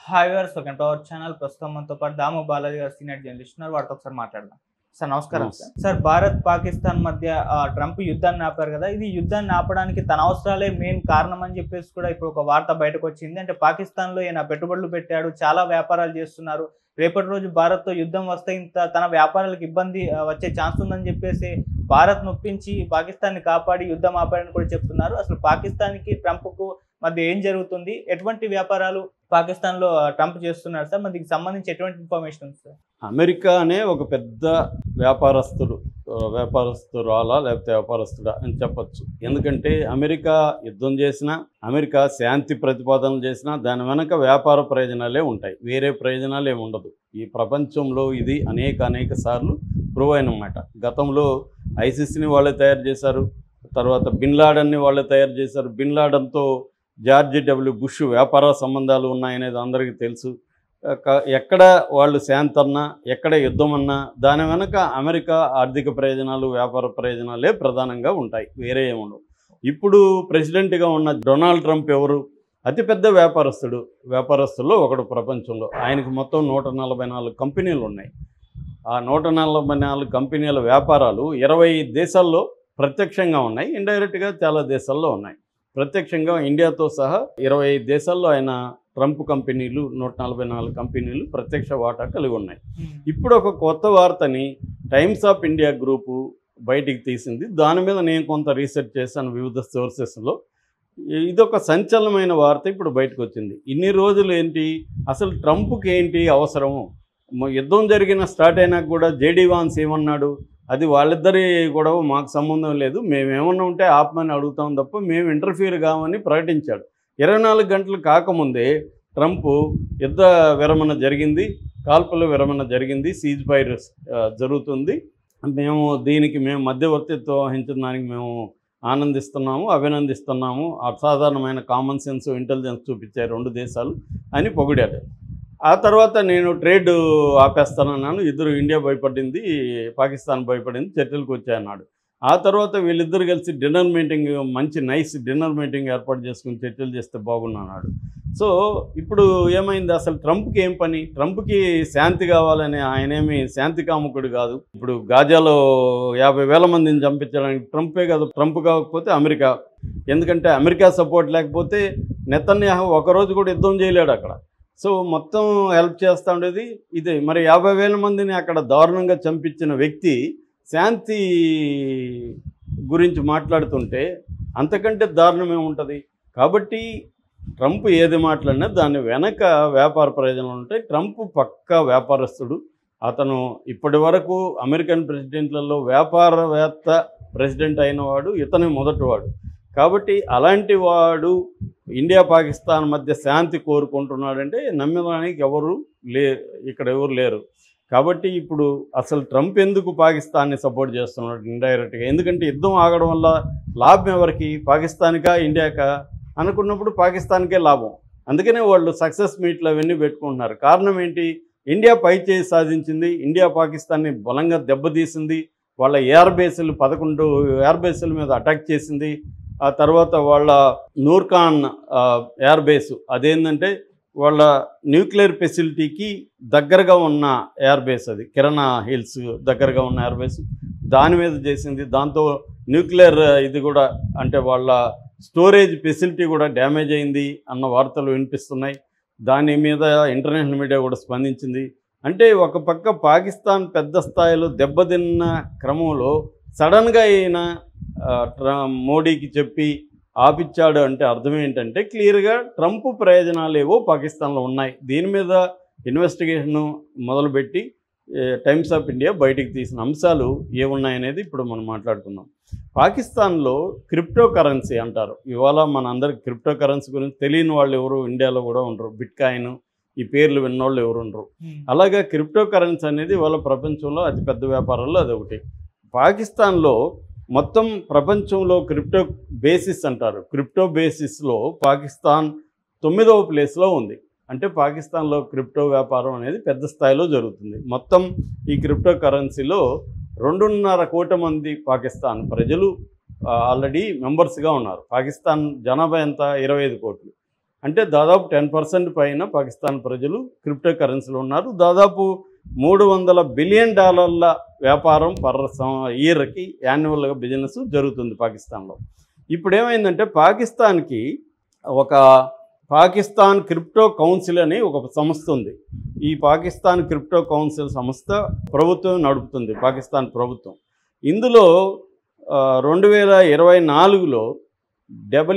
Hi viewers, welcome to our channel. ప్రస్తుతం మనతో పాటు దాము బాలాజీ గారు సీనియర్ జర్నలిస్ట్ ఉన్నారు. వారితో ఒకసారి మాట్లాడదాం. సార్ నమస్కారం. సార్, భారత్ పాకిస్తాన్ మధ్య ట్రంప్ యుద్ధాన్ని ఆపారు కదా, ఇది యుద్ధాన్ని ఆపడానికి తన అవసరాలే మెయిన్ కారణం అని చెప్పేసి కూడా ఇప్పుడు ఒక వార్త బయటకు వచ్చింది. అంటే పాకిస్తాన్లో ఈయన పెట్టుబడులు పెట్టాడు, చాలా వ్యాపారాలు చేస్తున్నారు, రేపటి రోజు భారత్తో యుద్ధం వస్తే ఇంత తన వ్యాపారాలకు ఇబ్బంది వచ్చే ఛాన్స్ ఉందని చెప్పేసి భారత్ నొప్పించి పాకిస్తాన్ని కాపాడి యుద్ధం ఆపాడని కూడా చెప్తున్నారు. అసలు పాకిస్తాన్కి ట్రంప్కు మధ్య ఏం జరుగుతుంది, ఎటువంటి వ్యాపారాలు పాకిస్తాన్లో ట్రంప్ చేస్తున్నారు సార్? మరి దీనికి సంబంధించి ఎటువంటి ఇన్ఫర్మేషన్ ఉంది సార్? అమెరికా అనే ఒక పెద్ద వ్యాపారస్తురాలా లేకపోతే వ్యాపారస్తుడా అని చెప్పచ్చు. ఎందుకంటే అమెరికా యుద్ధం చేసినా, అమెరికా శాంతి ప్రతిపాదనలు చేసినా దాని వెనక వ్యాపార ప్రయోజనాలే ఉంటాయి, వేరే ప్రయోజనాలు ఏమి ఉండదు. ఈ ప్రపంచంలో ఇది అనేక సార్లు ప్రూవ్ అయినమాట. గతంలో ఐసిస్ని వాళ్ళే తయారు చేశారు, తర్వాత బిన్ లాడన్ని వాళ్ళే తయారు చేశారు. బిన్ లాడన్తో జార్జ్ డబ్ల్యూ బుష్ వ్యాపార సంబంధాలు ఉన్నాయనేది అందరికీ తెలుసు. ఎక్కడ వాళ్ళు శాంతి అన్నా, ఎక్కడ యుద్ధం అన్నా దాని వెనక అమెరికా ఆర్థిక ప్రయోజనాలు, వ్యాపార ప్రయోజనాలే ప్రధానంగా ఉంటాయి, వేరే ఏముండవు. ఇప్పుడు ప్రెసిడెంట్గా ఉన్న డొనాల్డ్ ట్రంప్ ఎవరు? అతిపెద్ద వ్యాపారస్తుల్లో ఒకడు ప్రపంచంలో. ఆయనకు మొత్తం 144 కంపెనీలు ఉన్నాయి. ఆ 144 కంపెనీల వ్యాపారాలు 20 దేశాల్లో ప్రత్యక్షంగా ఉన్నాయి, ఇండైరెక్ట్గా చాలా దేశాల్లో ఉన్నాయి. ప్రత్యక్షంగా ఇండియాతో సహా 25 దేశాల్లో ఆయన ట్రంప్ కంపెనీలు 144 కంపెనీలు ప్రత్యక్ష వాటా కలిగి ఉన్నాయి. ఇప్పుడు ఒక కొత్త వార్తని టైమ్స్ ఆఫ్ ఇండియా గ్రూపు బయటికి తీసింది. దాని మీద నేను కొంత రీసెర్చ్ చేశాను వివిధ సోర్సెస్లో. ఇదొక సంచలనమైన వార్త ఇప్పుడు బయటకు వచ్చింది. ఇన్ని రోజులు ఏంటి అసలు ట్రంప్కి ఏంటి అవసరము? యుద్ధం స్టార్ట్ అయినాక కూడా జేడీ వాన్స్ ఏమన్నాడు? అది వాళ్ళిద్దరి గొడవ, మాకు సంబంధం లేదు, మేమేమన్నా ఉంటే ఆపమని అడుగుతాం తప్ప మేము ఇంటర్ఫియర్ కామని ప్రకటించాడు. 24 గంటలు కాకముందే ట్రంప్ యుద్ధ విరమణ జరిగింది, కాల్పుల విరమణ జరిగింది, సీజ్ ఫైర్ జరుగుతుంది, మేము మధ్యవర్తిత్వం వహించిన దానికి మేము ఆనందిస్తున్నాము, అభినందిస్తున్నాము, అసాధారణమైన కామన్ సెన్స్, ఇంటెలిజెన్స్ చూపించారు 2 దేశాలు అని పొగిడాడు. ఆ తర్వాత నేను ట్రేడ్ ఆపేస్తానన్నాను, ఇండియా భయపడింది, పాకిస్తాన్ భయపడింది, చర్చలకు వచ్చాయన్నాడు. ఆ తర్వాత వీళ్ళిద్దరు కలిసి డిన్నర్ మీటింగ్, మంచి నైస్ డిన్నర్ మీటింగ్ ఏర్పాటు చేసుకుని చర్చలు చేస్తే బాగున్నాడు. సో ఇప్పుడు ఏమైంది? అసలు ట్రంప్కి ఏం పని? ట్రంప్కి శాంతి కావాలని, ఆయనేమి శాంతి కాముకుడు కాదు. ఇప్పుడు గాజాలో 50,000 మందిని చంపించడానికి ట్రంపే కాదు, ట్రంప్ కాకపోతే అమెరికా. ఎందుకంటే అమెరికా సపోర్ట్ లేకపోతే నెతన్యాహు ఒకరోజు కూడా యుద్ధం చేయలేడు అక్కడ. సో మొత్తం హెల్ప్ చేస్తూ ఉండేది ఇదే. మరి 50,000 మందిని అక్కడ దారుణంగా చంపించిన వ్యక్తి శాంతి గురించి మాట్లాడుతుంటే అంతకంటే దారుణమే ఉంటుంది. కాబట్టి ట్రంప్ ఏది మాట్లాడినా దాని వెనక వ్యాపార ప్రయోజనాలు ఉంటాయి. ట్రంప్ పక్కా వ్యాపారస్తుడు. అతను ఇప్పటి వరకు అమెరికన్ ప్రెసిడెంట్లలో వ్యాపారవేత్త ప్రెసిడెంట్ అయినవాడు ఇతనే మొదటివాడు. కాబట్టి అలాంటి వాడు ఇండియా పాకిస్తాన్ మధ్య శాంతి కోరుకుంటున్నాడంటే నమ్మడానికి ఇక్కడ ఎవరు లేరు. కాబట్టి ఇప్పుడు అసలు ట్రంప్ ఎందుకు పాకిస్తాన్ని సపోర్ట్ చేస్తున్నాడు ఇండైరెక్ట్గా? ఎందుకంటే యుద్ధం ఆగడం వల్ల లాభం ఎవరికి? పాకిస్తాన్కా ఇండియాకా అనుకున్నప్పుడు పాకిస్తాన్కే లాభం. అందుకనే వాళ్ళు సక్సెస్ మీట్లు అవన్నీ పెట్టుకుంటున్నారు. కారణం ఏంటి? ఇండియా పైచేయి సాధించింది, ఇండియా పాకిస్తాన్ని బలంగా దెబ్బతీసింది, వాళ్ళ ఎయిర్ బేసులు 11 ఎయిర్ బేసుల మీద అటాక్ చేసింది. ఆ తర్వాత వాళ్ళ నూర్ఖాన్ ఎయిర్ బేసు, అదేంటంటే వాళ్ళ న్యూక్లియర్ ఫెసిలిటీకి దగ్గరగా ఉన్న ఎయిర్ బేస్, అది కిరణా హిల్స్ దగ్గరగా ఉన్న ఎయిర్ బేస్, దాని మీద చేసింది. దాంతో న్యూక్లియర్ ఇది కూడా, అంటే వాళ్ళ స్టోరేజ్ ఫెసిలిటీ కూడా డ్యామేజ్ అయింది అన్న వార్తలు వినిపిస్తున్నాయి. దాని మీద ఇంటర్నేషనల్ మీడియా కూడా స్పందించింది. అంటే ఒక పక్క పాకిస్తాన్ పెద్ద స్థాయిలో దెబ్బతిన్న క్రమంలో సడన్గా అయిన మోడీకి చెప్పి ఆపిచ్చాడు అంటే అర్థం ఏంటంటే క్లియర్గా ట్రంప్ ప్రయోజనాలు ఏవో పాకిస్తాన్లో ఉన్నాయి. దీని మీద ఇన్వెస్టిగేషను మొదలుపెట్టి టైమ్స్ ఆఫ్ ఇండియా బయటికి తీసిన అంశాలు ఏమున్నాయనేది ఇప్పుడు మనం మాట్లాడుకుందాం. పాకిస్తాన్లో క్రిప్టో కరెన్సీ అంటారు. ఇవాళ మన అందరికి క్రిప్టో కరెన్సీ గురించి తెలియని వాళ్ళు ఎవరు ఇండియాలో కూడా ఉండరు. బిట్కాయిన్ ఈ పేర్లు విన్నోళ్ళు ఎవరు ఉండరు. అలాగే క్రిప్టో కరెన్సీ అనేది ఇవాళ ప్రపంచంలో అతిపెద్ద వ్యాపారాల్లో అదొకటి. పాకిస్తాన్లో మొత్తం ప్రపంచంలో క్రిప్టో బేసిస్ అంటారు, క్రిప్టో బేసిస్లో పాకిస్తాన్ 9వ ప్లేస్లో ఉంది. అంటే పాకిస్తాన్లో క్రిప్టో వ్యాపారం అనేది పెద్ద స్థాయిలో జరుగుతుంది. మొత్తం ఈ క్రిప్టో కరెన్సీలో 2.5 కోట్ల మంది పాకిస్తాన్ ప్రజలు ఆల్రెడీ మెంబర్స్గా ఉన్నారు. పాకిస్తాన్ జనాభా ఎంత? 25 కోట్లు. అంటే దాదాపు 10% పైన పాకిస్తాన్ ప్రజలు క్రిప్టో కరెన్సీలో ఉన్నారు. దాదాపు $300 బిలియన్ వ్యాపారం ఇయర్కి యాన్యువల్గా బిజినెస్ జరుగుతుంది పాకిస్తాన్లో. ఇప్పుడు ఏమైందంటే పాకిస్తాన్కి ఒక పాకిస్తాన్ క్రిప్టో కౌన్సిల్ అని ఒక సంస్థ ఉంది. ఈ పాకిస్తాన్ క్రిప్టో కౌన్సిల్ సంస్థ ప్రభుత్వం నడుపుతుంది, పాకిస్తాన్ ప్రభుత్వం. ఇందులో 2024లో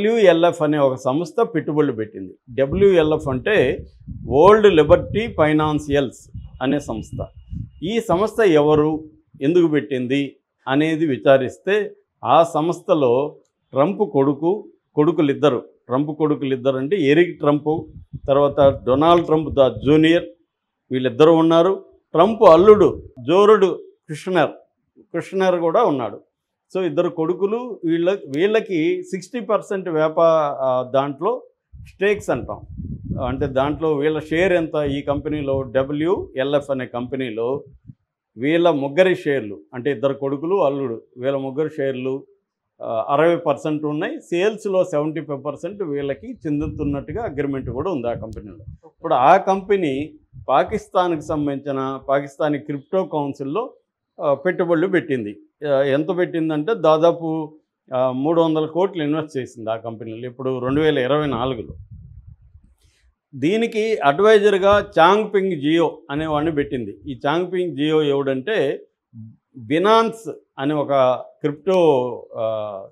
WLF అనే ఒక సంస్థ పెట్టుబడులు పెట్టింది. WLF అంటే వరల్డ్ లిబర్టీ ఫైనాన్షియల్స్ అనే సంస్థ. ఈ సంస్థ ఎవరు, ఎందుకు పెట్టింది అనేది విచారిస్తే ఆ సంస్థలో ట్రంప్ కొడుకులిద్దరు అంటే ఎరిక్ ట్రంప్, తర్వాత డొనాల్డ్ ట్రంప్ ద జూనియర్, వీళ్ళిద్దరూ ఉన్నారు. ట్రంప్ అల్లుడు జోరుడు కుష్నర్ కూడా ఉన్నాడు. సో ఇద్దరు కొడుకులు. వీళ్ళకి 60% దాంట్లో స్టేక్స్ అంటాం. అంటే దాంట్లో వీళ్ళ షేర్ ఎంత ఈ కంపెనీలో, WLF అనే కంపెనీలో వీళ్ళ ముగ్గురి షేర్లు, అంటే ఇద్దరు కొడుకులు అల్లుడు, వీళ్ళ ముగ్గురు షేర్లు 60% ఉన్నాయి. సేల్స్లో 75% వీళ్ళకి చెందుతున్నట్టుగా అగ్రిమెంట్ కూడా ఉంది ఆ కంపెనీలో. ఇప్పుడు ఆ కంపెనీ పాకిస్తాన్కి సంబంధించిన పాకిస్తానీ క్రిప్టో కౌన్సిల్లో పెట్టుబడులు పెట్టింది. ఎంత పెట్టిందంటే దాదాపు 300 కోట్లు ఇన్వెస్ట్ చేసింది ఆ కంపెనీలో ఇప్పుడు 2024లో. దీనికి అడ్వైజర్గా చాంగ్పింగ్ జియో అనేవాడిని పెట్టింది. ఈ చాంగ్పింగ్ జియో ఎవడంటే బినాన్స్ అనే ఒక క్రిప్టో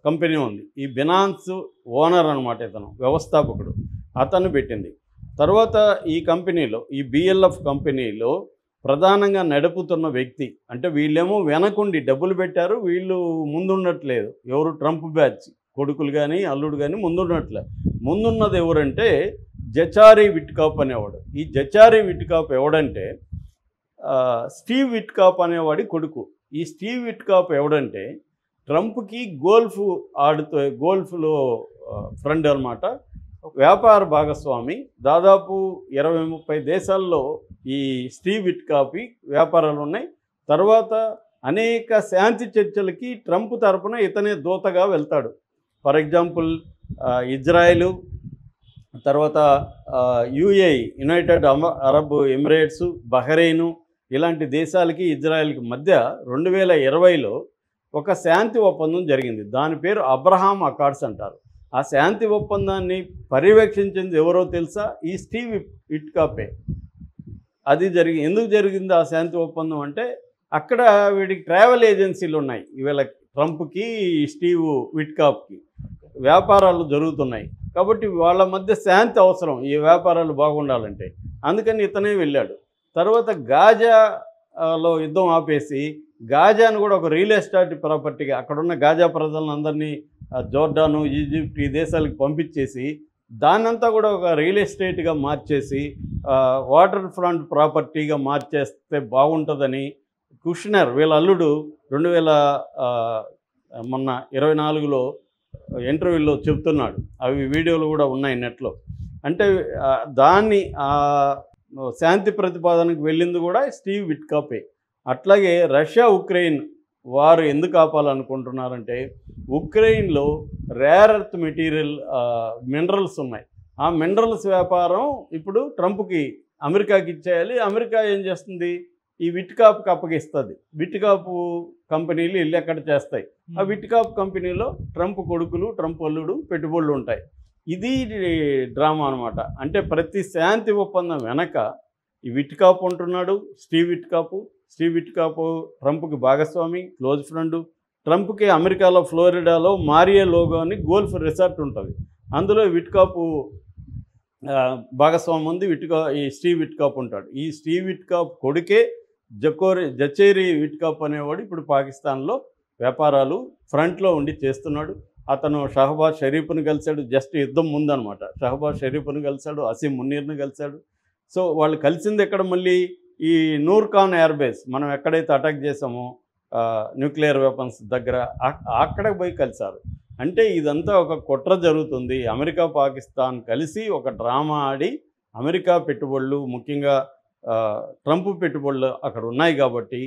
కంపెనీ ఉంది. ఈ బినాన్స్ ఓనర్ అనమాట, ఇతను వ్యవస్థాపకుడు, అతను పెట్టింది. తర్వాత ఈ కంపెనీలో, ఈ BLF కంపెనీలో ప్రధానంగా నడుపుతున్న వ్యక్తి, అంటే వీళ్ళేమో వెనకుండి డబ్బులు పెట్టారు, వీళ్ళు ముందున్నట్లేదు. ఎవరు, ట్రంప్ బ్యాచ్ కొడుకులు కానీ అల్లుడు కానీ ముందున్నది ఎవరంటే జచారీ విట్కాప్ అనేవాడు. ఈ జచారీ విట్కాప్ ఎవడంటే స్టీవ్ విట్కాప్ అనేవాడి కొడుకు. ఈ స్టీవ్ విట్కాప్ ఎవడంటే ట్రంప్కి గోల్ఫ్లో ఫ్రెండ్ అనమాట, వ్యాపార భాగస్వామి. దాదాపు 20-30 దేశాల్లో ఈ స్టీవ్ విట్కాప్ వ్యాపారాలు ఉన్నాయి. తర్వాత అనేక శాంతి చర్చలకి ట్రంప్ తరపున ఇతనే దూతగా వెళ్తాడు. ఫర్ ఎగ్జాంపుల్ ఇజ్రాయెలు, తర్వాత UAE, United Arab Emirates, Bahrain, ఇలాంటి దేశాలకి ఇజ్రాయెల్కి మధ్య 2020లో ఒక శాంతి ఒప్పందం జరిగింది. దాని పేరు అబ్రహాం అకార్డ్స్ అంటారు. ఆ శాంతి ఒప్పందాన్ని పర్యవేక్షించింది ఎవరో తెలుసా? ఈ స్టీవ్ విట్కాపే. అది ఎందుకు జరిగింది ఆ శాంతి ఒప్పందం అంటే, అక్కడ వీడికి ట్రావెల్ ఏజెన్సీలు ఉన్నాయి. ఇవాళ ట్రంప్కి స్టీవ్ విట్కాప్కి వ్యాపారాలు జరుగుతున్నాయి కాబట్టి వాళ్ళ మధ్య శాంతి అవసరం, ఈ వ్యాపారాలు బాగుండాలంటే. అందుకని ఇతనే వెళ్ళాడు. తర్వాత గాజాలో యుద్ధం ఆపేసి గాజాను కూడా ఒక రియల్ ఎస్టేట్ ప్రాపర్టీగా, అక్కడున్న గాజా ప్రజలందరినీ జోర్డాను, ఈజిప్ట్ ఈ దేశాలకు పంపించేసి దాన్నంతా కూడా ఒక రియల్ ఎస్టేట్గా మార్చేసి వాటర్ ఫ్రంట్ ప్రాపర్టీగా మార్చేస్తే బాగుంటుందని కుష్నర్ వీళ్ళ అల్లుడు 2024లో ఇంటర్వ్యూలో చెప్తున్నాడు. అవి వీడియోలు కూడా ఉన్నాయి నెట్లో. అంటే దాన్ని శాంతి ప్రతిపాదనకు వెళ్ళింది కూడా స్టీవ్ విట్కాపే. అట్లాగే రష్యా ఉక్రెయిన్ వారు ఎందుకు ఆపాలనుకుంటున్నారంటే, ఉక్రెయిన్లో రేర్ ఎర్త్ మినరల్స్ ఉన్నాయి. ఆ మినరల్స్ వ్యాపారం ఇప్పుడు ట్రంప్కి, అమెరికాకి ఇచ్చేయాలి. అమెరికా ఏం చేస్తుంది, ఈ విట్కాప్కి అప్పగిస్తుంది. విట్కాప్ కంపెనీలు ఇల్లు ఎక్కడ చేస్తాయి. ఆ విట్కాప్ కంపెనీలో ట్రంప్ కొడుకులు, ట్రంప్ అల్లుడు పెట్టుబడులు ఉంటాయి. ఇది డ్రామా అనమాట. అంటే ప్రతి శాంతి ఒప్పందం వెనక ఈ విట్కాప్ ఉంటున్నాడు. స్టీవ్ విట్కాప్ ట్రంప్కి భాగస్వామి, క్లోజ్ ఫ్రెండ్. ట్రంప్కి అమెరికాలో ఫ్లోరిడాలో మారియో లోగో అని గోల్ఫ్ రిసార్ట్ ఉంటుంది. అందులో విట్కాప్ భాగస్వామి ఉంది. ఈ స్టీవ్ విట్కాప్ ఉంటాడు. ఈ స్టీవ్ విట్కాప్ కొడుకే జచేరీ విట్కాప్ అనేవాడు ఇప్పుడు పాకిస్తాన్లో వ్యాపారాలు ఫ్రంట్లో ఉండి చేస్తున్నాడు. అతను షహబాజ్ షరీఫ్ను కలిశాడు, జస్ట్ యుద్ధం ముందనమాట. షహబాజ్ షరీఫ్ను కలిశాడు, అసీం మున్నీర్ను కలిశాడు. సో వాళ్ళు కలిసింది ఎక్కడ, మళ్ళీ ఈ నూర్ ఖాన్ ఎయిర్ బేస్, మనం ఎక్కడైతే అటాక్ చేసామో న్యూక్లియర్ వెపన్స్ దగ్గర, అక్కడికి పోయి కలిశారు. అంటే ఇదంతా ఒక కుట్ర జరుగుతుంది. అమెరికా పాకిస్తాన్ కలిసి ఒక డ్రామా ఆడి అమెరికా పెట్టుబడులు, ముఖ్యంగా ట్రంప్ పెట్టుబడులు అక్కడ ఉన్నాయి కాబట్టి